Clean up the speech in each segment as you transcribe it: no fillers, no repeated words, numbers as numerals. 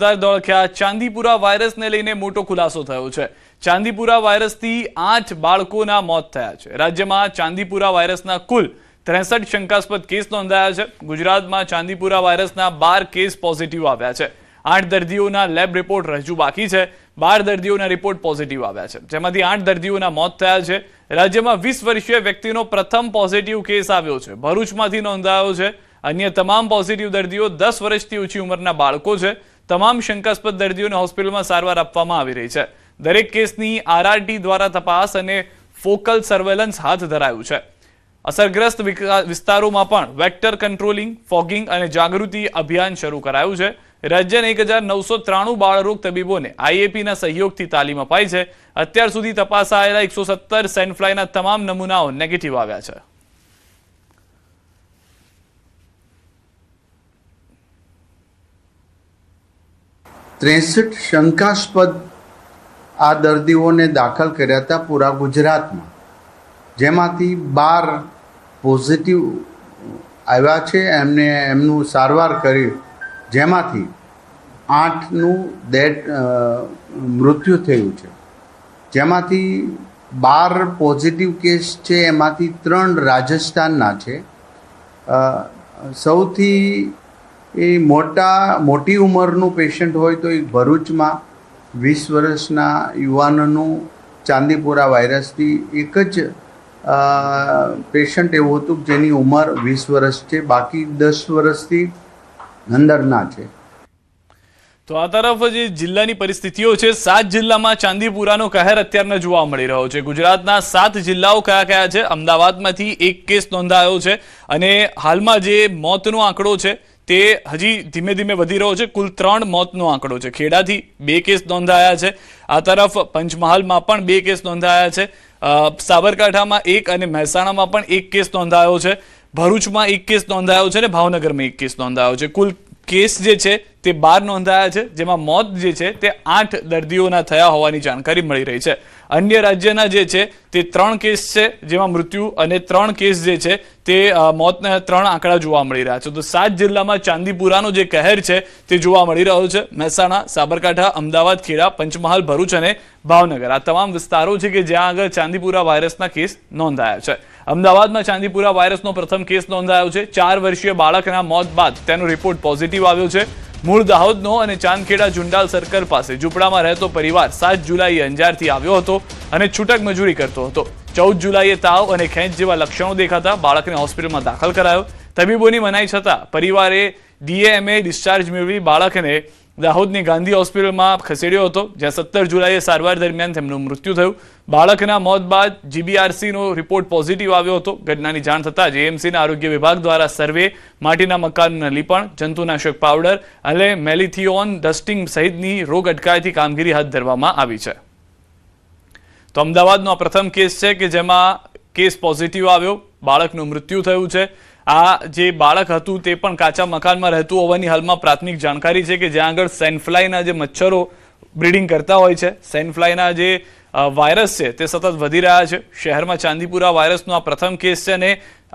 દોડખ્યા ચાંદીપુરા વાયરસને લઈને મોટો ખુલાસો થયો છે। ચાંદીપુરા વાયરસથી 8 બાળકોના મોત થયા છે। રાજ્યમાં ચાંદીપુરા વાયરસના કુલ 63 શંકાસ્પદ કેસ નોંધાયા છે। ગુજરાતમાં ચાંદીપુરા વાયરસના 12 કેસ પોઝિટિવ આવ્યા છે। 8 દર્દીઓના લેબ રિપોર્ટ હજુ બાકી છે। 12 દર્દીઓના રિપોર્ટ પોઝિટિવ આવ્યા છે, જેમાંથી 8 દર્દીઓના મોત થયા છે। રાજ્યમાં 20 વર્ષીય વ્યક્તિનો પ્રથમ પોઝિટિવ કેસ આવ્યો છે, ભરૂચમાંથી નોંધાયો છે। अन्य तमाम पॉजिटिव दर्दियों 10 वर्षथी ओછી उंमरना बाळको छे। तमाम शंकास्पद दर्दियोने होस्पिટલમાં સારવાર આપવામાં આવી રહી છે। દરેક કેસની આરઆરટી દ્વારા તપાસ અને ફોકલ સર્વેલન્સ હાથ ધરાયું છે। અસરગ્રસ્ત વિસ્તારોમાં પણ વેક્ટર કંટ્રોલિંગ, ફોગિંગ અને જાગૃતિ અભિયાન શરૂ કરાયું છે। રાજ્યના 1993 બાળરોગ તબીબોને આઈએપીના સહયોગથી તાલીમ અપાઈ છે। અત્યાર સુધી તપાસાયેલા 117 સેન્ડફ્લાયના તમામ નમૂનાઓ નેગેટિવ આવ્યા છે। ત્રેસઠ શંકાસ્પદ આ દર્દીઓને દાખલ કર્યા હતા પૂરા ગુજરાતમાં, જેમાંથી 12 પોઝિટિવ આવ્યા છે। એમનું સારવાર કરી, જેમાંથી 8નું મૃત્યુ થયું છે। જેમાંથી 12 પોઝિટિવ કેસ છે, એમાંથી 3 રાજસ્થાનના છે। સૌથી મોટી ઉંમરનું પેશન્ટ હોય તો એક ભરૂચમાં 20 વર્ષના યુવાનનું ચાંદીપુરા વાયરસથી એક જ પેશન્ટ એવું હતું જેની ઉંમર 20 વર્ષ છે, બાકી 10 વર્ષથી અંદરના છે। તો આ તરફ જે જિલ્લાની પરિસ્થિતિઓ છે, 7 જિલ્લામાં ચાંદીપુરાનો કહેર અત્યારના જોવા મળી રહ્યો છે। ગુજરાતના 7 જિલ્લાઓ કયા કયા છે? અમદાવાદમાંથી 1 કેસ નોંધાયો છે અને હાલમાં જે મોતનો આંકડો છે તે હજી ધીમે ધીમે વધી રહ્યો છે। કુલ 3 મોતનો આંકડો છે। ખેડાથી 2 કેસ નોંધાયા છે। આ તરફ પંચમહાલમાં પણ 2 કેસ નોંધાયા છે। સાબરકાંઠામાં 1 અને મહેસાણામાં પણ 1 કેસ નોંધાયો છે। ભરૂચમાં 1 કેસ નોંધાયો છે અને ભાવનગરમાં 1 કેસ નોંધાયો છે। કુલ કેસ જે છે તે 12 નોંધાયા છે, જેમાં મોત જે છે તે 8 દર્દીઓના થયા હોવાની જાણકારી મળી રહી છે। અન્ય રાજ્યના જે છે તે 3 કેસ છે, જેમાં મૃત્યુ અને 3 કેસ જે છે તે મોતના 3 આંકડા જોવા મળી રહ્યા છે। તો 7 જિલ્લામાં ચાંદીપુરાનો જે કહેર છે તે જોવા મળી રહ્યો છે। મહેસાણા, સાબરકાંઠા, અમદાવાદ, ખેડા, પંચમહાલ, ભરૂચ અને ભાવનગર આ તમામ વિસ્તારો છે કે જ્યાં આગળ ચાંદીપુરા વાયરસના કેસ નોંધાયા છે। અમદાવાદમાં ચાંદીપુરા વાયરસનો પ્રથમ કેસ નોંધાયો છે। 4 વર્ષીય બાળકના મોત બાદ તેનો રિપોર્ટ પોઝિટિવ આવ્યો છે। મૂળ દાહોદનો અને ચાંદખેડા જુંડાલ સર્કલ પાસે ઝૂંપડામાં રહેતો પરિવાર 7 જુલાઈએ અંજારથી આવ્યો હતો અને છૂટક મજૂરી કરતો હતો। 14 જુલાઈએ તાવ અને ખેંચ જેવા લક્ષણો દેખાતા બાળકને હોસ્પિટલમાં દાખલ કરાયો। તબીબોની મનાઈ છતાં પરિવારે ડીએમએ ડિસ્ચાર્જ મેળવી બાળકને દાહોદની ગાંધી હોસ્પિટલમાં ખસેડ્યો હતો, જ્યાં 17 જુલાઈએ સારવાર દરમિયાન તેમનું મૃત્યુ થયું। બાળકના મોત બાદ જીબીઆરસીનો રિપોર્ટ પોઝિટિવ આવ્યો હતો। ઘટનાની જાણ થતાં જ એએમસીના આરોગ્ય વિભાગ દ્વારા સર્વે, માટીના મકાનના લીપણ, જંતુનાશક પાવડર અને મેલિથિયોન ડસ્ટિંગ સહિતની રોગ અટકાયતી કામગીરી હાથ ધરવામાં આવી છે। તો અમદાવાદનો આ પ્રથમ કેસ છે કે જેમાં કેસ પોઝિટિવ આવ્યો, બાળકનું મૃત્યુ થયું છે। આ જે બાળક હતું તે પણ કાચા મકાનમાં રહેતું હોવાની હાલમાં પ્રાથમિક જાણકારી છે કે જ્યાં આગળ સેન્ડફ્લાયના જે મચ્છરો બ્રીડિંગ કરતા હોય છે, સેન્ડફ્લાયના જે વાયરસ છે તે સતત વધી રહ્યા છે। શહેરમાં ચાંદીપુરા વાયરસનો આ પ્રથમ કેસ છે અને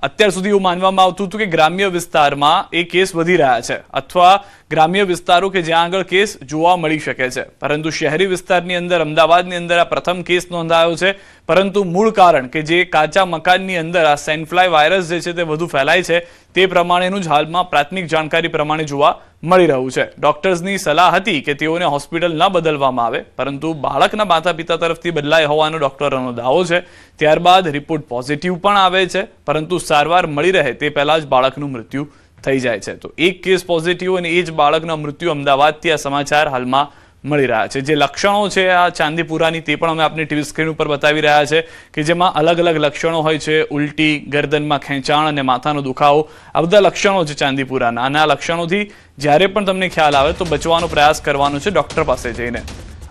અત્યાર સુધી એવું માનવામાં આવતું હતું કે ગ્રામ્ય વિસ્તારમાં એ કેસ વધી રહ્યા છે અથવા ગ્રામ્ય વિસ્તારો કે જ્યાં આગળ કેસ જોવા મળી શકે છે, પરંતુ શહેરી વિસ્તારની અંદર અમદાવાદની અંદર આ પ્રથમ કેસ નોંધાયો છે। પરંતુ મૂળ કારણ કે જે કાચા મકાનની અંદર આ સેન્ડફ્લાય વાયરસ જે છે તે વધુ ફેલાય છે તે પ્રમાણેનું જ હાલમાં પ્રાથમિક જાણકારી પ્રમાણે જોવા મળી રહ્યું છે। ડોક્ટર્સની સલાહ હતી કે તેઓને હોસ્પિટલ ન બદલવામાં આવે, પરંતુ બાળકના માતા પિતા તરફથી બદલાય હોવાનો ડોક્ટરોનો દાવો છે। ત્યારબાદ રિપોર્ટ પોઝિટિવ પણ આવે છે, પરંતુ સારવાર મળી રહે તે પહેલા જ બાળકનું મૃત્યુ થઈ જાય છે। તો 1 કેસ પોઝિટિવ અને એ જ બાળકના મૃત્યુ અમદાવાદથી આ સમાચાર હાલમાં મળી રહ્યા છે। જે લક્ષણો છે આ ચાંદીપુરાની તે પણ અમે આપની ટીવી સ્ક્રીન ઉપર બતાવી રહ્યા છે કે જેમાં અલગ અલગ લક્ષણો હોય છે। ઉલટી, ગરદનમાં ખેંચાણ અને માથાનો દુખાવો, આ બધા લક્ષણો છે ચાંદીપુરાના। અને આ લક્ષણોથી જ્યારે પણ તમને ખ્યાલ આવે તો બચવાનો પ્રયાસ કરવાનો છે ડોક્ટર પાસે જઈને।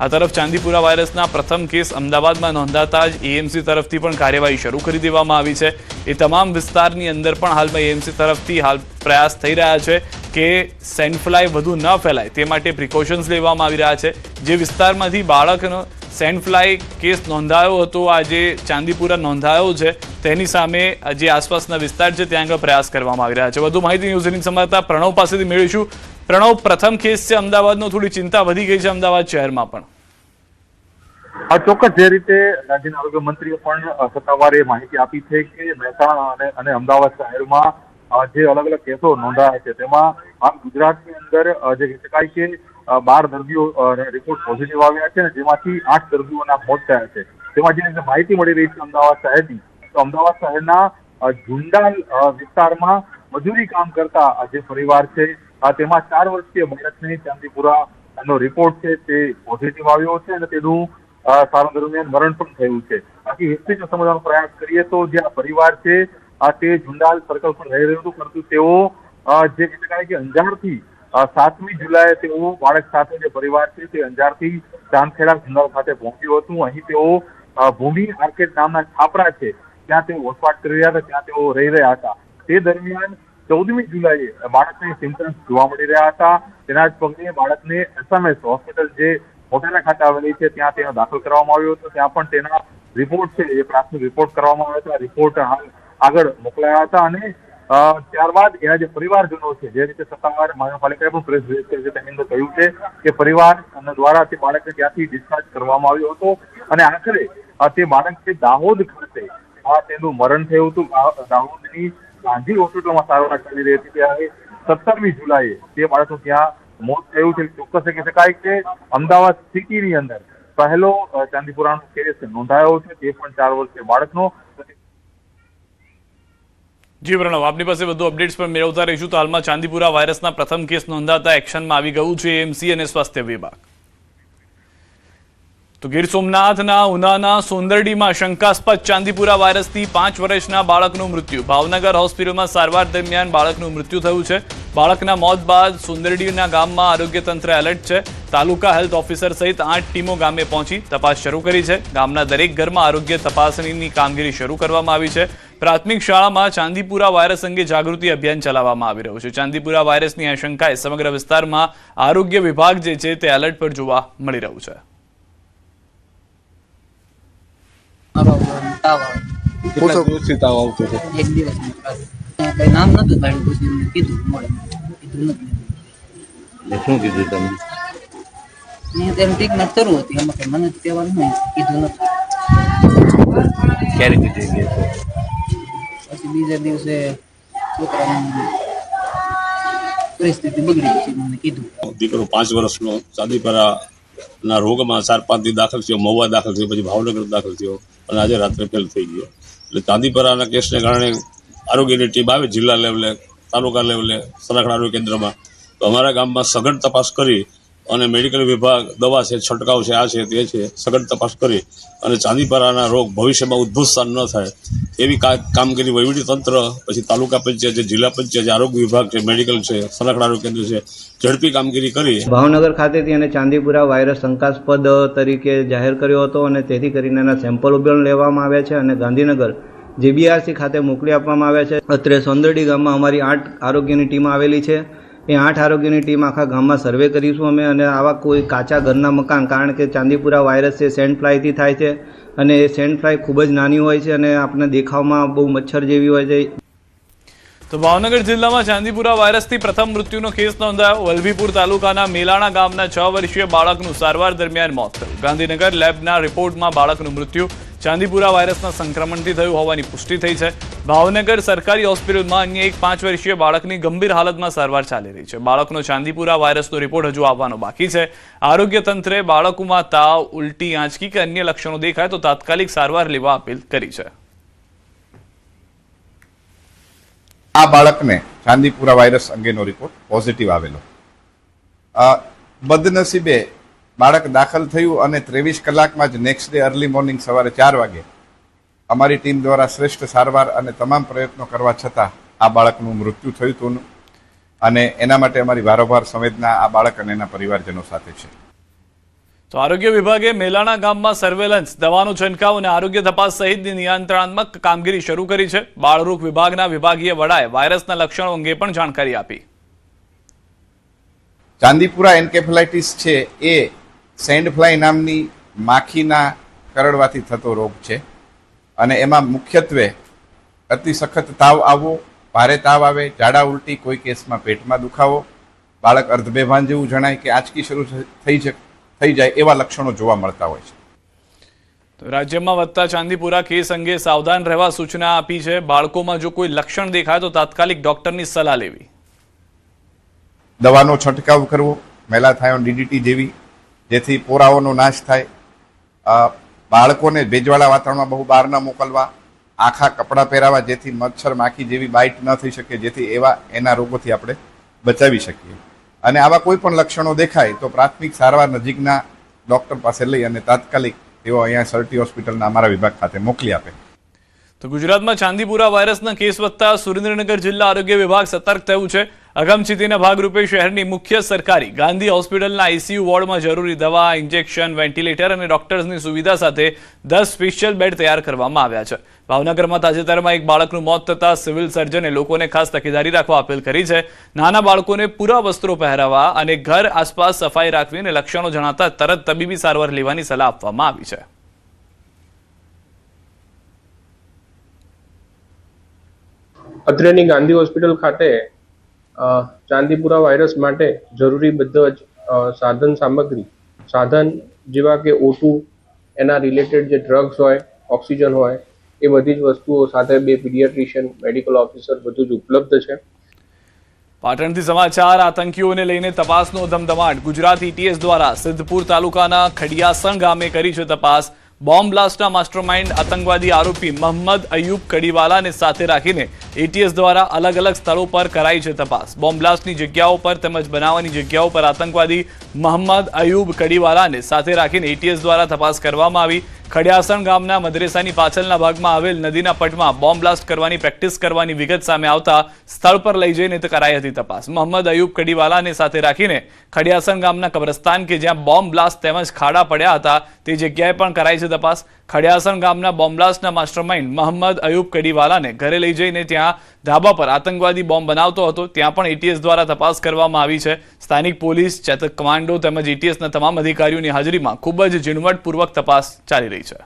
આ તરફ ચાંદીપુરા વાયરસના પ્રથમ કેસ અમદાવાદમાં નોંધાતા જ એએમસી તરફથી પણ કાર્યવાહી શરૂ કરી દેવામાં આવી છે। એ તમામ વિસ્તારની અંદર પણ હાલમાં એએમસી તરફથી હાલ પ્રયાસ થઈ રહ્યા છે કે સેન્ડફ્લાય વધુ ન ફેલાય તે માટે પ્રિકોશન્સ લેવામાં આવી રહ્યા છે। જે વિસ્તારમાંથી બાળકનો સેન્ડફ્લાય કેસ નોંધાયો હતો, આ જે ચાંદીપુરા નોંધાયો છે તેની સામે જે આસપાસના વિસ્તાર છે ત્યાં આગળ પ્રયાસ કરવામાં આવી રહ્યા છે। વધુ માહિતી ન્યૂઝ 18 સંવાદદાતા પ્રણવ પાસેથી મેળવીશું। પ્રણવ, પ્રથમ કેસ છે અમદાવાદનો, થોડી ચિંતા વધી ગઈ છે અમદાવાદ શહેરમાં પણ. આ ચોક્કસ જે રીતે રાજ્યના આરોગ્ય મંત્રીએ પણ સત્તાવાર એ માહિતી આપી છે કે મહેસાણા અને અમદાવાદ શહેરમાં જે અલગ અલગ કેસો નોંધાયા છે તેમાં આમ ગુજરાતની અંદર જે કહી શકાય કે 12 દર્દીઓ રિપોર્ટ પોઝિટિવ આવ્યા છે અને જેમાંથી 8 દર્દીઓના મોત થયા છે. તેમાં જે રીતે માહિતી મળી રહી છે અમદાવાદ શહેરની, તો અમદાવાદ શહેરના ઝુંડાલ વિસ્તારમાં મજૂરી કામ કરતા જે પરિવાર છે તેમાં 4 વર્ષીય બાળકની ચાંદીપુરાનો રિપોર્ટ છે તે પોઝિટિવ આવ્યો છે અને તેનું સારવાર દરમિયાન મરણ પણ થયું છે. આખી હિસ્ટ્રી જો સમજવાનો પ્રયાસ કરીએ તો જે આ પરિવાર છે તે ઝુંડાલ સર્કલ પર રહી રહ્યું હતું, પરંતુ તેઓ જે કહી શકાય કે અંજારથી 7મી જુલાઈએ તેઓ બાળક સાથે જે પરિવાર છે તે અંજારથી ચાંદખેડા ઝુંડાલ ખાતે પહોંચ્યું હતું. અહીં તેઓ ભૂમિ આર્કેડ નામના છાપરા છે ત્યાં તેઓ વસવાટ કરી રહ્યા હતા, ત્યાં તેઓ રહી રહ્યા હતા. તે દરમિયાન 14મી જુલાઈએ બાળકને સિમ્પટમ્સ જોવા મળી રહ્યા હતા. તેના જ પગલે બાળકને SMS હોસ્પિટલ જે મોટેરા ખાતે આવેલી છે ત્યાં તેનો દાખલ કરવામાં આવ્યો હતો. ત્યાં પણ તેના રિપોર્ટ છે એ પ્રાથમિક રિપોર્ટ કરવામાં આવ્યા હતા. રિપોર્ટ હાલ આગળ મોકલાયા હતા અને ત્યારબાદ એના જે પરિવારજનો છે, જે રીતે સત્તાવાર મહાનગરપાલિકાએ પણ પ્રેસ રિલીઝ કરી છે તેની અંદર કહ્યું છે કે પરિવાર દ્વારા તે બાળકને ત્યાંથી ડિસ્ચાર્જ કરવામાં આવ્યો હતો અને આખરે તે બાળક છે દાહોદ ખાતે તેનું મરણ થયું હતું. દાહોદની ગાંધી હોસ્પિટલમાં સારવાર ચાલી રહી હતી ત્યારે 17મી જુલાઈએ તે બાળકનું ત્યાં મોત થયું છે. ચોક્કસ કહી શકાય કે અમદાવાદ સિટીની અંદર પહેલો ચાંદીપુરાનો કેસ નોંધાયો છે, તે પણ 4 વર્ષીય બાળકનો. જી પ્રણવ, આપની પાસે વધુ અપડેટ્સ પણ મેળવતા રહીશું. તો હાલમાં ચાંદીપુરા વાયરસના પ્રથમ કેસ નોંધાતા એક્શનમાં આવી ગયું છે એએમસી અને સ્વાસ્થ્ય વિભાગ. તો ગીર સોમનાથના ઉનાના સોંદરડીમાં શંકાસ્પદ ચાંદીપુરા વાયરસથી 5 વર્ષના બાળકનું મૃત્યુ. ભાવનગર હોસ્પિટલમાં સારવાર દરમિયાન બાળકનું મૃત્યુ થયું છે. બાળકના મોત બાદ સોંદરડીના ગામમાં આરોગ્ય તંત્ર એલર્ટ છે. તાલુકા હેલ્થ ઓફિસર સહિત 8 ટીમો ગામે પહોંચી તપાસ શરૂ કરી છે. ગામના દરેક ઘરમાં આરોગ્ય તપાસણીની કામગીરી શરૂ કરવામાં આવી છે. પ્રાથમિક શાળામાં ચાંદીપુરા વાયરસ અંગે જાગૃતિ અભિયાન ચલાવવામાં આવી રહ્યું છે. ચાંદીપુરા વાયરસની આશંકાએ સમગ્ર વિસ્તારમાં આરોગ્ય વિભાગ જે છે તે એલર્ટ પર જોવા મળી રહ્યું છે. એક દિવસ કઈ નામ નતું પાડ્યું, પછી એમને કીધું મળે કીધું નથી. શું કીધું તમે? મેં તેમ ટ્રીટમેન્ટ શરૂ હતી, એમાં કઈ મને કહેવાનું નહીં, કીધું નથી. ક્યારે કીધું? પછી બીજા દિવસે છોકરાની પરિસ્થિતિ બગડી ગઈ, મને કીધું. દીકરો 5 વર્ષનો ચાંદીપુરાના રોગમાં 4-5 દી દાખલ થયો, મહુવા દાખલ થયો, પછી ભાવનગર દાખલ થયો અને આજે રાત્રે ફેલ થઈ ગયો. એટલે ચાંદીપુરાના કેસને કારણે આરોગ્યની ટીમ આવે જિલ્લા લેવલે, તાલુકા લેવલે, સલાખડા આરોગ્ય કેન્દ્રમાં. તો અમારા ગામમાં સઘન તપાસ કરી અને મેડિકલ વિભાગ, દવા છે, છંટકાવ છે, આ છે, તે છે, સઘન તપાસ કરી અને ચાંદીપુરાના રોગ ભવિષ્યમાં ઉદ્ભવ સ્થાન ન થાય એવી કામગીરી વહીવટી તંત્ર, પછી તાલુકા પંચાયત છે, જિલ્લા પંચાયત છે, આરોગ્ય વિભાગ છે, મેડિકલ છે, સલાખડા આરોગ્ય કેન્દ્ર છે, ઝડપી કામગીરી કરી. ભાવનગર ખાતેથી અને ચાંદીપુરા વાયરસ શંકાસ્પદ તરીકે જાહેર કર્યો હતો અને તેથી કરીને એના સેમ્પલો પણ લેવામાં આવ્યા છે અને ગાંધીનગર JBRC ખાતે મોકલી આપવામાં આવ્યા છે. અત્રે સોંદરડી ગામમાં અમારી 8 આરોગ્યની ટીમ આવેલી છે. એ 8 આરોગ્યની ટીમ આખા ગામમાં સર્વે કરીશું અમે અને આવા કોઈ કાચા ઘરના મકાન, કારણ કે ચાંદીપુરા વાયરસ છે સેન્ડ ફ્લાયથી થાય છે અને એ સેન્ડ ફ્લાય ખૂબ જ નાની હોય છે અને આપણે દેખાવમાં બહુ મચ્છર જેવી હોય છે. તો ભાવનગર જિલ્લામાં ચાંદીપુરા વાયરસથી પ્રથમ મૃત્યુનો કેસ નોંધાયો. વલભીપુર તાલુકાના મેલાણા ગામના 6 વર્ષીય બાળકનું સારવાર દરમિયાન મોત થયું. ગાંધીનગર લેબના રિપોર્ટમાં બાળકનું મૃત્યુ ચાંદીપુરા વાયરસના સંક્રમણથી થયું હોવાની પુષ્ટિ થઈ છે. ભાવનગર સરકારી હોસ્પિટલમાં અન્ય એક 5 વર્ષીય બાળકની ગંભીર હાલતમાં સારવાર ચાલી રહી છે. બાળકનો ચાંદીપુરા વાયરસનો રિપોર્ટ હજુ આવવાનો બાકી છે. આરોગ્ય તંત્રે બાળકોમાં તાવ, ઉલટી, આંચકી કે અન્ય લક્ષણો દેખાય તો તાત્કાલિક સારવાર લેવા અપીલ કરી છે. આ બાળકને ચાંદીપુરા વાયરસ અંગેનો રિપોર્ટ પોઝિટિવ આવેલો. બદનસીબે બાળક દાખલ થયું અને 23 કલાકમાં જ નેક્સ્ટ ડે અર્લી મોર્નિંગ સવારે 4 વાગે અમારી ટીમ દ્વારા શ્રેષ્ઠ સારવાર અને તમામ પ્રયત્નો કરવા છતાં આ બાળકનું મૃત્યુ થયું હતું અને એના માટે અમારી વારંવાર સંવેદના આ બાળક અને એના પરિવારજનો સાથે છે. તો આરોગ્ય વિભાગે મેલાણા ગામમાં સર્વેલન્સ, દવાનો છંટકાવ અને આરોગ્ય તપાસ સહિતની નિયંત્રણાત્મક કામગીરી શરૂ કરી છે. બાળરોગ વિભાગના વિભાગીય વડાએ વાયરસના લક્ષણો અંગે પણ જાણકારી આપી. ચાંદીપુરા એન્કેફેલાઇટિસ છે એ સેન્ડ ફ્લાય નામની માખીના કરડવાથી થતો રોગ છે અને એમાં મુખ્યત્વે અતિ સખત તાવ આવવો, ભારે તાવ આવે, ઝાડા ઉલટી, કોઈ કેસમાં પેટમાં દુખાવો, બાળક અર્ધબેભાન જેવું જણાય કે આંચકી શરૂ થઈ જાય એવા લક્ષણો જોવા મળતા હોય છે. તો રાજ્યમાં વધતા ચાંદીપુરા કેસ અંગે સાવધાન રહેવા સૂચના આપી છે. બાળકોમાં જો કોઈ લક્ષણ દેખાય તો તાત્કાલિક ડોક્ટરની સલાહ લેવી. દવાનો છંટકાવ કરવો, મેલાથાયોન DDT જેવી, જેથી પોરાઓનો નાશ થાય. બાળકોને ભેજવાળા વાતાવરણમાં બહુ બહાર ન મોકલવા, આખા કપડાં પહેરાવા જેથી મચ્છર માખી જેવી બાઇટ ન થઈ શકે, જેથી એના રોગોથી આપણે બચાવી શકીએ. અને આવા કોઈ પણ લક્ષણો દેખાય તો પ્રાથમિક સારવાર નજીકના ડોક્ટર પાસે લઈ અને તાત્કાલિક તેઓ અહીંયા સરટી હોસ્પિટલના અમારા વિભાગ ખાતે મોકલી આપે. તો ગુજરાતમાં ચાંદીપુરા વાયરસના કેસ વધતા સુરેન્દ્રનગર જિલ્લા આરોગ્ય વિભાગ સતર્ક થયું છે. અગમચેતીના ભાગરૂપે શહેરની મુખ્ય સરકારી ગાંધી હોસ્પિટલના ICU વોર્ડમાં જરૂરી દવા, ઇન્જેક્શન, વેન્ટિલેટર અને ડોક્ટર્સની સુવિધા સાથે 10 સ્પેશિયલ બેડ તૈયાર કરવામાં આવ્યા છે. ભાવનગરમાં તાજેતરમાં એક બાળકનું મોત થતા સિવિલ સર્જને લોકોને ખાસ તકેદારી રાખવા અપીલ કરી છે. નાના બાળકોને પૂરા વસ્ત્રો પહેરાવવા અને ઘર આસપાસ સફાઈ રાખવી અને લક્ષણો જણાતા તરત તબીબી સારવાર લેવાની સલાહ આપવામાં આવી છે. અત્રેની ગાંધી હોસ્પિટલ ખાતે ચાંદીપુરા વાયરસ માટે જરૂરી બધા જ સાધન જેવા કે O2, એના રિલેટેડ જે ડ્રગ્સ હોય, ઓક્સિજન હોય, એ બધી જ વસ્તુઓ સાથે 2 પીડિયાટ્રિશિયન, મેડિકલ ઓફિસર બધું જ ઉપલબ્ધ છે. પાટણથી સમાચાર. આતંકીઓને લઈને તપાસનો ધમધમાટ. ગુજરાત ETS દ્વારા સિદ્ધપુર તાલુકાના ખડિયાસણ ગામે કરી છે તપાસ. બોમ્બ બ્લાસ્ટના માસ્ટરમાઇન્ડ આતંકવાદી આરોપી મોહમ્મદ અયુબ કડીવાલાને સાથે રાખીને ATS દ્વારા અલગ અલગ સ્થળો પર કરાઈ છે તપાસ. બોમ્બ બ્લાસ્ટની જગ્યાઓ પર તેમજ બનાવવાની જગ્યાઓ પર આતંકવાદી મોહમ્મદ અયુબ કડીવાલાને સાથે રાખીને ATS દ્વારા તપાસ કરવામાં આવી. ખડિયાસણ ગામના મદ્રેસાની પાછળના ભાગમાં આવેલ નદીના પટમાં બોમ્બ બ્લાસ્ટ કરવાની પ્રેક્ટિસ કરવાની વિગત સામે આવતા સ્થળ પર લઈ જઈને કરાઈ હતી તપાસ. મોહમ્મદ અયુબ કડીવાલાને સાથે રાખીને ખડિયાસણ ગામના કબ્રસ્તાન કે જ્યાં બોમ્બ બ્લાસ્ટ તેમજ ખાડા પડ્યા હતા તે જગ્યાએ પણ કરાઈ છે તપાસ. ખડિયાસણ ગામના બોમ્બ બ્લાસ્ટના માસ્ટરમાઇન્ડ મોહમ્મદ અયુબ કડીવાલાને ઘરે લઈ જઈને ત્યાં ધાબા પર આતંકવાદી બોમ્બ બનાવતો હતો, ત્યાં પણ ATS દ્વારા તપાસ કરવામાં આવી છે. સ્થાનિક પોલીસ, ચેતક કમાન્ડો તેમજ ATSના તમામ અધિકારીઓની હાજરીમાં ખૂબ જ ઝીણવટપૂર્વક તપાસ ચાલી રહી છે.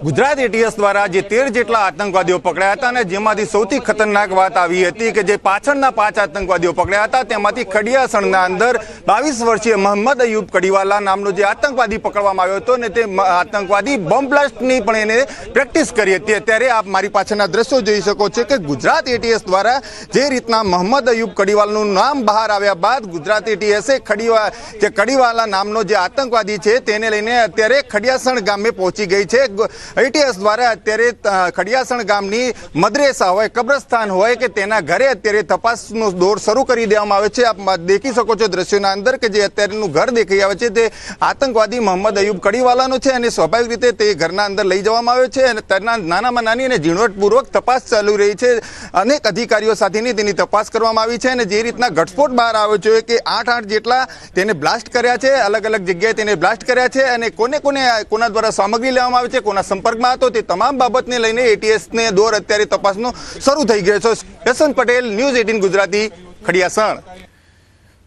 ગુજરાત ATS દ્વારા જે 13 જેટલા આતંકવાદીઓ પકડાયા હતા અને જેમાંથી સૌથી ખતરનાક વાત આવી હતી કે જે પાછળના 5 આતંકવાદીઓ પકડાયા હતા તેમાંથી ખડિયાસણના અંદર 22 વર્ષીય મોહમ્મદ અયુબ કડીવાલા નામનો જે આતંકવાદી પકડવામાં આવ્યો હતો ને તે આતંકવાદી બોમ્બ બ્લાસ્ટની પણ એને પ્રેક્ટિસ કરી હતી. અત્યારે આપ મારી પાછળના દ્રશ્યો જોઈ શકો છો કે ગુજરાત ATS દ્વારા જે રીતના મોહમ્મદ અયુબ કડીવાલાનું નામ બહાર આવ્યા બાદ ગુજરાત ATSએ કડીવાલા નામનો જે આતંકવાદી છે તેને લઈને અત્યારે ખડિયાસણ ગામે પહોંચી ગઈ છે. ATS દ્વારા અત્યારે ખડિયાસણ ગામની મદ્રેસા હોય, કબ્રસ્તાન હોય કે તેના ઘરે અત્યારે તપાસનો દોર શરૂ કરી દેવામાં આવે છે. આપ દેખી શકો છો દ્રશ્યોના અંદર કે જે અત્યારનું ઘર દેખાઈ આવે છે તે આતંકવાદી મોહમ્મદ અયુબ કડીવાલાનો છે અને સ્વાભાવિક રીતે તે ઘરના અંદર લઈ જવામાં આવ્યો છે અને તેના નાનામાં નાની અને ઝીણવટપૂર્વક તપાસ ચાલુ રહી છે. અનેક અધિકારીઓ સાથેની તેની તપાસ કરવામાં આવી છે અને જે રીતના ઘટસ્ફોટ બહાર આવ્યો છે કે 8 જેટલા તેને બ્લાસ્ટ કર્યા છે, અલગ અલગ જગ્યાએ તેને બ્લાસ્ટ કર્યા છે અને કોના દ્વારા સામગ્રી લેવામાં આવે છે, કોના સંપર્કમાં હતો તે તમામ બાબતને લઈને ATSને દોર અત્યારે તપાસનો શરૂ થઈ ગયો છે. યશવંત પટેલ, ન્યૂઝ 18 ગુજરાતી, ખડિયાસણ.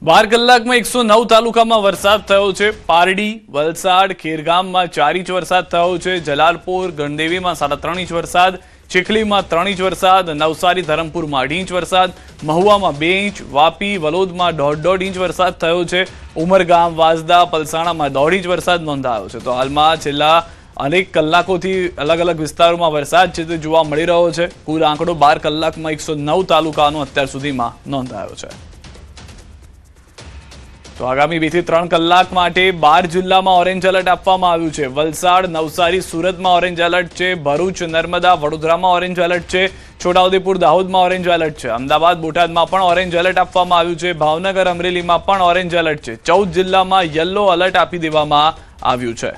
12 કલાકમાં 109 તાલુકામાં વરસાદ થયો છે. પારડી, વલસાડ, ખેરગામમાં 4 ઇંચ વરસાદ થયો છે. જલાલપોર, ગણદેવીમાં 3.5 ઇંચ વરસાદ, ચીખલીમાં 3 ઇંચ વરસાદ, નવસારી, ધરમપુરમાં 2.5 ઇંચ વરસાદ, મહુવામાં 2 ઇંચ, વાપી, વલોદમાં 1.5 ઇંચ વરસાદ થયો છે. ઉમરગામ, વાંસદા, પલસાણામાં 1.5 ઇંચ વરસાદ નોંધાયો છે. તો હાલમાં છેલ્લા અનેક કલાકોથી અલગ અલગ વિસ્તારોમાં વરસાદ છે તે જોવા મળી રહ્યો છે. કુલ આંકડો 12 કલાકમાં 109 તાલુકાનો અત્યાર સુધીમાં નોંધાયો છે. તો આગામી 2 થી 3 કલાક માટે 12 જિલ્લામાં ઓરેન્જ એલર્ટ આપવામાં આવ્યું છે. વલસાડ, નવસારી, સુરતમાં ઓરેન્જ એલર્ટ છે. ભરૂચ, નર્મદા, વડોદરામાં ઓરેન્જ એલર્ટ છે. છોટાઉદેપુર, દાહોદમાં ઓરેન્જ એલર્ટ છે. અમદાવાદ, બોટાદમાં પણ ઓરેન્જ એલર્ટ આપવામાં આવ્યું છે. ભાવનગર, અમરેલીમાં પણ ઓરેન્જ એલર્ટ છે. 14 જિલ્લામાં યલો એલર્ટ આપી દેવામાં આવ્યું છે.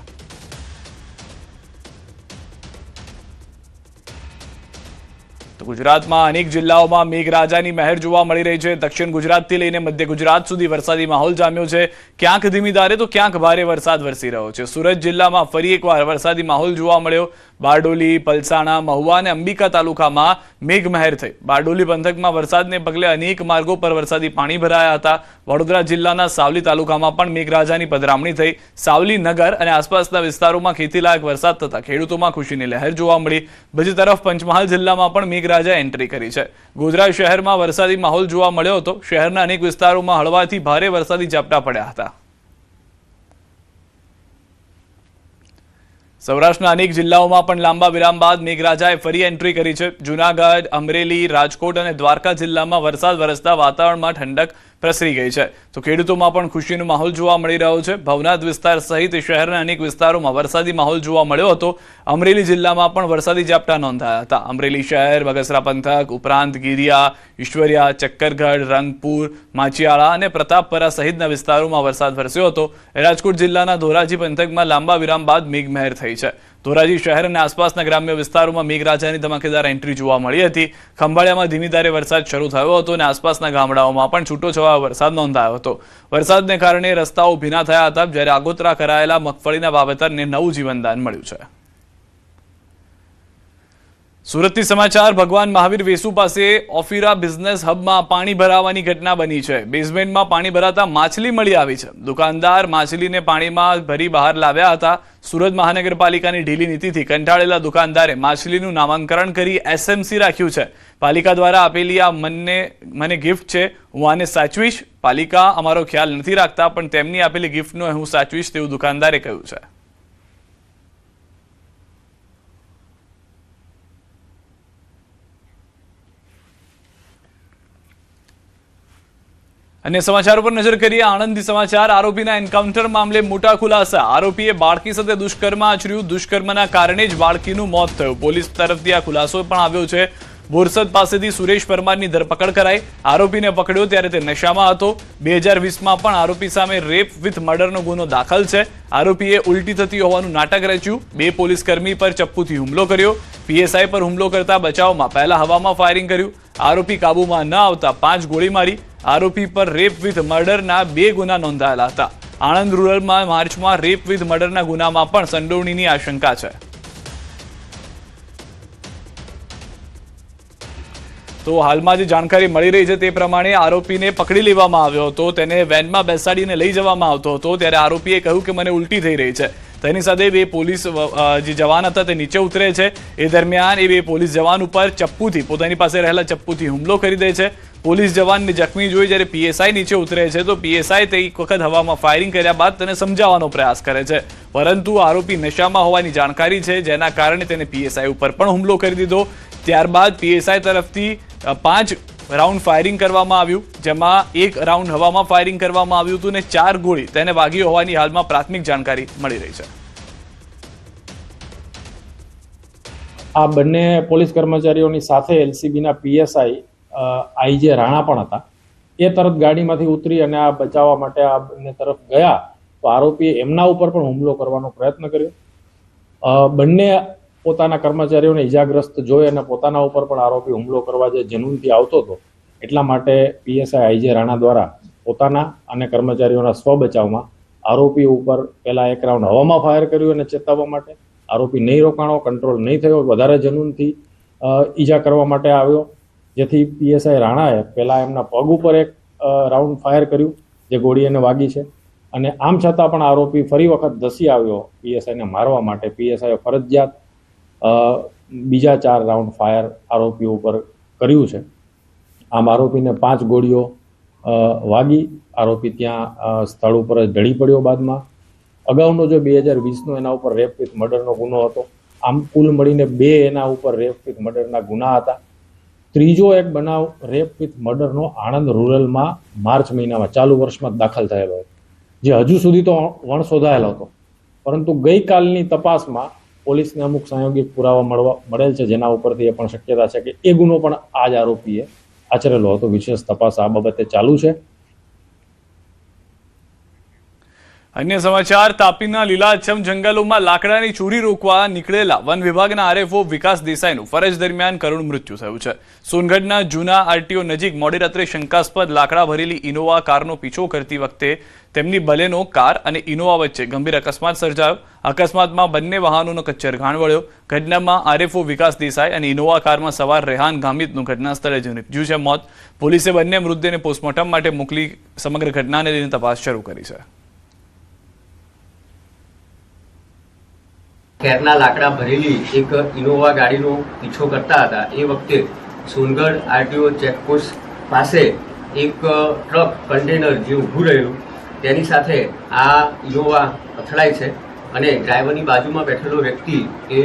ગુજરાતમાં અનેક જિલ્લાઓમાં મેઘરાજાની મહેર જોવા મળી રહી છે. દક્ષિણ ગુજરાતથી લઈને મધ્ય ગુજરાત સુધી વરસાદી માહોલ જામ્યો છે. ક્યાંક ધીમી ધારે તો ક્યાંક ભારે વરસાદ વરસી રહ્યો છે. સુરત જિલ્લામાં ફરી એકવાર વરસાદી માહોલ જોવા મળ્યો. બારડોલી, પલસાણા, મહુવા અને અંબિકા તાલુકામાં મેઘમહેર થઈ. બારડોલી પંથકમાં વરસાદને પગલે અનેક માર્ગો પર વરસાદી પાણી ભરાયા હતા. વડોદરા જિલ્લાના સાવલી તાલુકામાં પણ મેઘરાજાની પધરામણી થઈ. સાવલી નગર અને આસપાસના વિસ્તારોમાં ખેતીલાયક વરસાદ થતા ખેડૂતોમાં ખુશીની લહેર જોવા મળી. બીજી તરફ પંચમહાલ જિલ્લામાં પણ મેઘરાજા મેઘરાજાએ એન્ટ્રી કરી છે. ગોધરા શહેરમાં વરસાદી માહોલ જોવા મળ્યો હતો. શહેરના અનેક વિસ્તારોમાં હળવાથી ભારે વરસાદી ઝાપટા પડ્યા હતા. સૌરાષ્ટ્રના અનેક જિલ્લાઓમાં પણ લાંબા વિરામ બાદ મેઘરાજાએ ફરી એન્ટ્રી કરી છે. જૂનાગઢ, અમરેલી, રાજકોટ અને દ્વારકા જિલ્લામાં વરસાદ વરસતા વાતાવરણમાં ઠંડક પ્રસરી ગઈ છે. તો ખેડૂતોમાં પણ ખુશીનો માહોલ જોવા મળી રહ્યો છે. ભવનાથ વિસ્તાર સહિત શહેરના અનેક વિસ્તારોમાં વરસાદી માહોલ જોવા મળ્યો હતો. અમરેલી જિલ્લામાં પણ વરસાદી ઝાપટા નોંધાયા હતા. અમરેલી શહેર, બગસરા પંથક ઉપરાંત ગીરિયા, ઈશ્વરિયા, ચક્કરગઢ, રંગપુર, માચિયાળા અને પ્રતાપપરા સહિતના વિસ્તારોમાં વરસાદ વરસ્યો હતો. રાજકોટ જિલ્લાના ધોરાજી પંથકમાં લાંબા વિરામ બાદ મેઘમહેર થઈ છે. ધોરાજી શહેર અને આસપાસના ગ્રામ્ય વિસ્તારોમાં મેઘરાજાની ધમાકેદાર એન્ટ્રી જોવા મળી હતી. ખંભાળિયામાં ધીમી ધારે વરસાદ શરૂ થયો હતો અને આસપાસના ગામડાઓમાં પણ છૂટોછવાયો વરસાદ નોંધાયો હતો. વરસાદને કારણે રસ્તાઓ ભીના થયા હતા, જ્યારે આગોતરા કરાયેલા મગફળીના વાવેતરને નવું જીવનદાન મળ્યું છે. સુરતથી સમાચાર. ભગવાન મહાવીર વેસુ પાસે ઓફિરા બિઝનેસ હબમાં પાણી ભરાવાની ઘટના બની છે. બેઝમેન્ટમાં પાણી ભરાતા માછલી મળી આવી છે. દુકાનદાર માછલીને પાણીમાં ભરી બહાર લાવ્યા હતા. સુરત મહાનગરપાલિકાની ઢીલી નીતિથી કંટાળેલા દુકાનદારે માછલીનું નામાંકરણ કરી એસએમસી રાખ્યું છે. પાલિકા દ્વારા આપેલી આ મને ગિફ્ટ છે, હું આને સાચવીશ. પાલિકા અમારો ખ્યાલ નથી રાખતા, પણ તેમની આપેલી ગિફ્ટનો હું સાચવીશ તેવું દુકાનદારે કહ્યું છે. અન્ય સમાચારો પર નજર કરીએ. આણંદથી સમાચાર. આરોપીના એન્કાઉન્ટર મામલે મોટા ખુલાસા. આરોપીએ બાળકી સાથે દુષ્કર્મ આચર્યું. દુષ્કર્મના કારણે જ બાળકીનું મોત થયું. પોલીસ તરફથી આ ખુલાસો પણ આવ્યો છે. બોરસદ પાસેથી સુરેશ પરમારની ધરપકડ કરાઈ. આરોપીને પકડ્યો ત્યારે તે નશામાં હતો. 2020માં પણ આરોપી સામે રેપ વિથ મર્ડરનો ગુનો દાખલ છે. આરોપીએ ઉલટી થતી હોવાનું નાટક રચ્યું. 2 પોલીસકર્મી પર ચપ્પુથી હુમલો કર્યો. પીએસઆઈ પર હુમલો કરતા બચાવમાં પહેલા હવામાં ફાયરિંગ કર્યું. આરોપી કાબુમાં ન આવતા 5 ગોળી મારી. આરોપી પર રેપ વિથ મર્ડરના 2 ગુના નોંધાયેલા હતા. આણંદ રૂરલમાં માર્ચમાં રેપ વિથ મર્ડરના ગુનામાં પણ સંડોવણીની આશંકા છે. તો હાલમાં જે જાણકારી મળી રહી છે તે પ્રમાણે આરોપીને પકડી લેવામાં આવ્યો હતો. તેને વેનમાં બેસાડીને લઈ જવામાં આવતો હતો, ત્યારે આરોપીએ કહ્યું કે મને ઉલટી થઈ રહી છે. તેની સાથે 2 પોલીસ જે જવાન હતા તે નીચે ઉતરે છે. એ દરમિયાન એ 2 પોલીસ જવાન ઉપર ચપ્પુથી, પોતાની પાસે રહેલા ચપ્પુથી હુમલો કરી દે છે. પોલીસ જવાનને જખમી જોઈ જ્યારે પીએસઆઈ નીચે ઉતરે છે, તો પીએસઆઈ તે એક વખત હવામાં ફાયરિંગ કર્યા બાદ તેને સમજાવવાનો પ્રયાસ કરે છે. પરંતુ આરોપી નશામાં હોવાની જાણકારી છે, જેના કારણે તેને પીએસઆઈ ઉપર પણ હુમલો કરી દીધો. ત્યારબાદ પીએસઆઈ તરફથી 5 રાઉન્ડ ફાયરિંગ કરવામાં આવ્યું, જેમાં 1 રાઉન્ડ હવામાં ફાયરિંગ કરવામાં આવ્યું હતું અને 4 ગોળી તેને વાગી હોવાની હાલમાં પ્રાથમિક જાણકારી મળી રહી છે. આ બંને પોલીસ કર્મચારીઓની સાથે એલસીબીના પીએસઆઈ આઈજે રાણા પણ હતા. એ તરત ગાડીમાંથી ઉતરી અને આ બચાવવા માટે આ બંને તરફ ગયા, તો આરોપીએ એમના ઉપર પણ હુમલો કરવાનો પ્રયત્ન કર્યો. બંને પોતાના કર્મચારીઓને ઈજાગ્રસ્ત જોઈ અને પોતાના ઉપર પણ આરોપી હુમલો કરવા જે જનૂનથી આવતો હતો, એટલા માટે પીએસઆઈ આઈજે રાણા દ્વારા પોતાના અને કર્મચારીઓના સ્વ બચાવમાં આરોપી ઉપર પહેલા 1 રાઉન્ડ હવામાં ફાયર કર્યું અને ચેતવવા માટે. આરોપી નહીં રોકાણો, કંટ્રોલ નહીં થયો, વધારે જનૂનથી ઈજા કરવા માટે આવ્યો, જેથી પીએસઆઈ રાણાએ પહેલા એમના પગ ઉપર 1 રાઉન્ડ ફાયર કર્યું, જે ગોળી એને વાગી છે. અને આમ છતાં પણ આરોપી ફરી વખત ધસી આવ્યો પીએસઆઈને મારવા માટે. પીએસઆઈએ ફરજિયાત બીજા 4 રાઉન્ડ ફાયર આરોપી ઉપર કર્યું છે. આમ આરોપીને 5 ગોળીઓ વાગી. આરોપી ત્યાં સ્થળ ઉપર જ ઢળી પડ્યો. બાદમાં અગાઉનો જો 2020નો એના ઉપર રેપ વિથ મર્ડરનો ગુનો હતો. આમ કુલ મળીને 2 એના ઉપર રેપ વિથ મર્ડરના ગુના હતા. ત્રીજો એક બનાવ રેપ વિથ મર્ડરનો આણંદ રૂરલમાં માર્ચ મહિનામાં ચાલુ વર્ષમાં દાખલ થયેલો હતો, જે હજુ સુધી તો વણશોધાયેલો હતો. પરંતુ ગઈકાલની તપાસમાં પોલીસને અમુક સંયોગિક પુરાવા મળેલ છે, જેના ઉપરથી એ પણ શક્યતા છે કે એ ગુનો પણ આ જ આરોપીએ આચરેલો હતો. વિશેષ તપાસ આ બાબતે ચાલુ છે. અન્ય સમાચાર. તાપીના લીલાછમ જંગલોમાં લાકડાની ચોરી રોકવા નીકળેલા વન વિભાગના આરએફઓ વિકાસ દેસાઈનું ફરજ દરમિયાન કરુણ મૃત્યુ થયું છે. સોનગઢના જૂના આરટીઓ નજીક મોડી રાત્રે શંકાસ્પદ લાકડા ભરેલી ઇનોવા કારનો પીછો કરતી વખતે તેમની બલેનો કાર અને ઇનોવા વચ્ચે ગંભીર અકસ્માત સર્જાયો. અકસ્માતમાં બંને વાહનોનો કચ્છર વળ્યો. ઘટનામાં આરએફઓ વિકાસ દેસાઈ અને ઇનોવા કારમાં સવાર રેહાન ગામિતનું ઘટના સ્થળે જ નીપજ્યું છે મોત. પોલીસે બંને મૃતદેહને પોસ્ટમોર્ટમ માટે મોકલી સમગ્ર ઘટનાને લઈને તપાસ શરૂ કરી છે. ખેરના લાકડા ભરેલી એક ઇનોવા ગાડીનો પીછો કરતા હતા. એ વખતે સોનગઢ આરટીઓ ચેકપોસ્ટ પાસે એક ટ્રક કન્ટેનર જે ઊભું રહેલું તેની સાથે આ ઇનોવા અથડાય છે અને ડ્રાઈવરની બાજુમાં બેઠેલો વ્યક્તિ એ.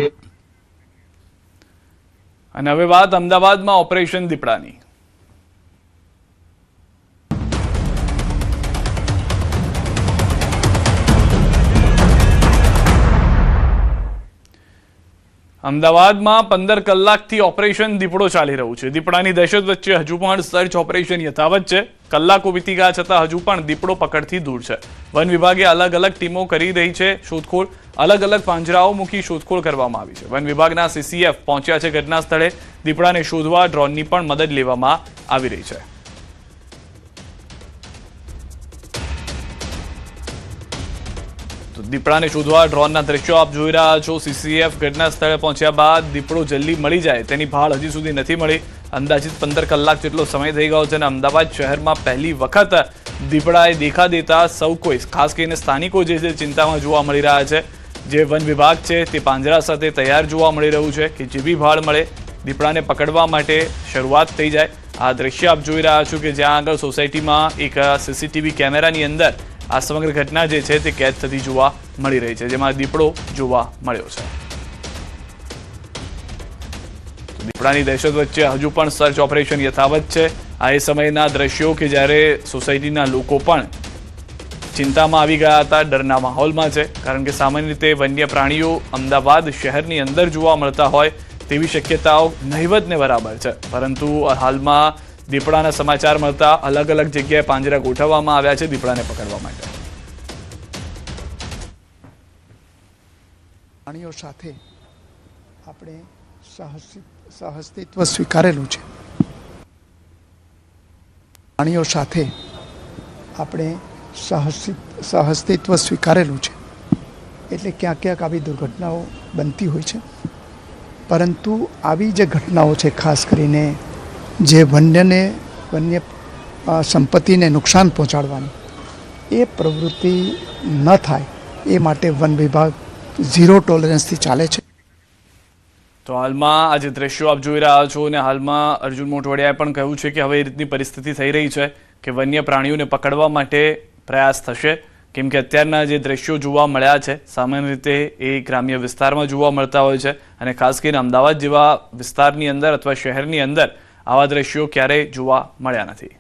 અને હવે વાત અમદાવાદમાં ઓપરેશન દીપડાની. અમદાવાદમાં 15 કલાકથી ઓપરેશન દીપડો ચાલી રહ્યું છે. દીપડાની દહેશત વચ્ચે હજુ પણ સર્ચ ઓપરેશન યથાવત છે. કલાકો વીતી ગયા છતાં હજુ પણ દીપડો પકડથી દૂર છે. વન વિભાગે અલગ અલગ ટીમો કરી રહી છે શોધખોળ. અલગ અલગ પાંજરાઓ મૂકી શોધખોળ કરવામાં આવી છે. વન વિભાગના CCF પહોંચ્યા છે ઘટના સ્થળે. દીપડાને શોધવા ડ્રોનની પણ મદદ લેવામાં આવી રહી છે. દીપડાને શોધવા ડ્રોનના દ્રશ્યો આપ જોઈ રહ્યા છો. CCF ઘટના સ્થળે પહોંચ્યા બાદ દીપડો જલ્દી મળી જાય તેની ભાળ હજી સુધી નથી મળી. અંદાજિત 15 કલાક જેટલો સમય થઈ ગયો છે અને અમદાવાદ શહેરમાં પહેલી વખત દીપડાએ દેખા દેતા સૌ કોઈ, ખાસ કરીને સ્થાનિકો જે છે ચિંતામાં જોવા મળી રહ્યા છે. જે વન વિભાગ છે તે પાંજરા સાથે તૈયાર જોવા મળી રહ્યું છે કે જેવી ભાળ મળે દીપડાને પકડવા માટે શરૂઆત થઈ જાય. આ દ્રશ્ય આપ જોઈ રહ્યા છો કે જ્યાં આગળ સોસાયટીમાં એક CCTV કેમેરાની અંદર આ સમગ્ર ઘટના જે છે તે કેદ થતી જોવા મળી રહી છે, જેમાં દીપડો જોવા મળ્યો છે. દીપડાની દહેશત વચ્ચે હજુ પણ સર્ચ ઓપરેશન યથાવત છે. આ એ સમયના દ્રશ્યો કે જ્યારે સોસાયટીના લોકો પણ ચિંતામાં આવી ગયા હતા, ડરના માહોલમાં છે. કારણ કે સામાન્ય રીતે વન્ય પ્રાણીઓ અમદાવાદ શહેરની અંદર જોવા મળતા હોય તેવી શક્યતાઓ નહિવત ને બરાબર છે. પરંતુ હાલમાં દીપડાના સમાચાર મળતા અલગ અલગ જગ્યાએ પાંજરા ગોઠવવામાં આવ્યા છે દીપડાને પકડવા માટે. પ્રાણીઓ સાથે આપણે સહઅસ્તિત્વ સ્વીકારેલું છે. પ્રાણીઓ સાથે આપણે સહઅસ્તિત્વ સ્વીકારેલું છે. એટલે ક્યાંક ક્યાંક આવી દુર્ઘટનાઓ બનતી હોય છે. પરંતુ આવી જે ઘટનાઓ છે, ખાસ કરીને જે વન્ય સંપત્તિને નુકસાન પહોંચાડવાની, એ પ્રવૃત્તિ ન થાય એ માટે વન વિભાગ 0 ટોલરન્સથી ચાલે છે. તો હાલમાં આ જે દ્રશ્યો આપ જોઈ રહ્યા છો અને હાલમાં અર્જુન મોઢવાડિયાએ પણ કહ્યું છે કે હવે એ રીતની પરિસ્થિતિ થઈ રહી છે કે વન્ય પ્રાણીઓને પકડવા માટે પ્રયાસ થશે. કેમ કે અત્યારના જે દ્રશ્યો જોવા મળ્યા છે સામાન્ય રીતે એ ગ્રામ્ય વિસ્તારમાં જોવા મળતા હોય છે અને ખાસ કરીને અમદાવાદ જેવા વિસ્તારની અંદર અથવા શહેરની અંદર આવા દ્રશ્યો ક્યારેય જોવા મળ્યા નથી.